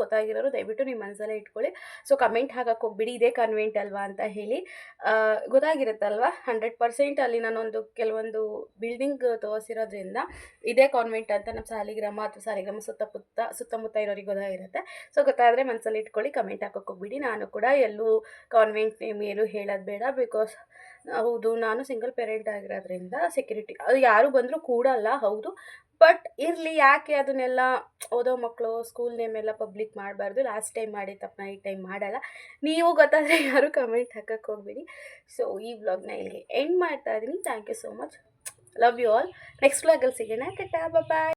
ಗೊತ್ತಾಗಿರೋರು ದಯವಿಟ್ಟು ನಿಮ್ಮ ಮನಸ್ಸಲ್ಲೇ ಇಟ್ಕೊಳ್ಳಿ. ಸೊ ಕಮೆಂಟ್ ಹಾಕಕ್ಕೆ ಹೋಗ್ಬಿಡಿ ಇದೇ ಕಾನ್ವೆಂಟ್ ಅಲ್ವಾ ಅಂತ ಹೇಳಿ. ಗೊತ್ತಾಗಿರುತ್ತಲ್ವಾ 100% ಅಲ್ಲಿ ನಾನೊಂದು ಕೆಲವೊಂದು ಬಿಲ್ಡಿಂಗ್ ತೋರಿಸಿರೋದ್ರಿಂದ ಇದೇ ಕಾನ್ವೆಂಟ್ ಅಂತ ನಮ್ಮ ಸಾಲಿಗ್ರಾಮ ಅಥವಾ ಸಾಲಿಗ್ರಾಮ ಸುತ್ತಮುತ್ತ ಇರೋರಿಗೆ ಗೊತ್ತಾಗಿರುತ್ತೆ. ಸೊ ಗೊತ್ತಾದರೆ ಮನಸ್ಸಲ್ಲಿ ಇಟ್ಕೊಳ್ಳಿ, ಕಮೆಂಟ್ ಹಾಕಕ್ಕೆ ಹೋಗ್ಬಿಡಿ. ನಾನು ಕೂಡ ಎಲ್ಲೂ ಕಾನ್ವೆಂಟ್ ನೇಮ್ ಏನು ಹೇಳೋದು ಬೇಡ, ಬಿಕಾಸ್ ಹೌದು ನಾನು ಸಿಂಗಲ್ ಪೇರೆಂಟ್ ಆಗಿರೋದ್ರಿಂದ ಸೆಕ್ಯೂರಿಟಿ ಅದು ಯಾರು ಬಂದರೂ ಕೂಡಲ್ಲ, ಹೌದು. ಬಟ್ ಇರಲಿ, ಯಾಕೆ ಅದನ್ನೆಲ್ಲ ಓದೋ ಮಕ್ಕಳು ಸ್ಕೂಲ್ ನೇಮ್ ಎಲ್ಲ ಪಬ್ಲಿಕ್ ಮಾಡಬಾರ್ದು. ಲಾಸ್ಟ್ ಟೈಮ್ ಮಾಡಿ ತಪ್ಪನ್ನ ಈ ಟೈಮ್ ಮಾಡಲ್ಲ. ನೀವು ಗೊತ್ತಾದರೆ ಯಾರು ಕಮೆಂಟ್ ಹಾಕಕ್ಕೆ ಹೋಗ್ಬಿಡಿ. ಸೊ ಈ ವ್ಲಾಗ್ನ ಇಲ್ಲಿಗೆ ಎಂಡ್ ಮಾಡ್ತಾ ಇದ್ದೀನಿ. Thank you so much, love you all. Next ವ್ಲಾಗಲ್ಲಿ ಸಿಗೋಣ. ಟಾಟಾ, ಬಾಯ್.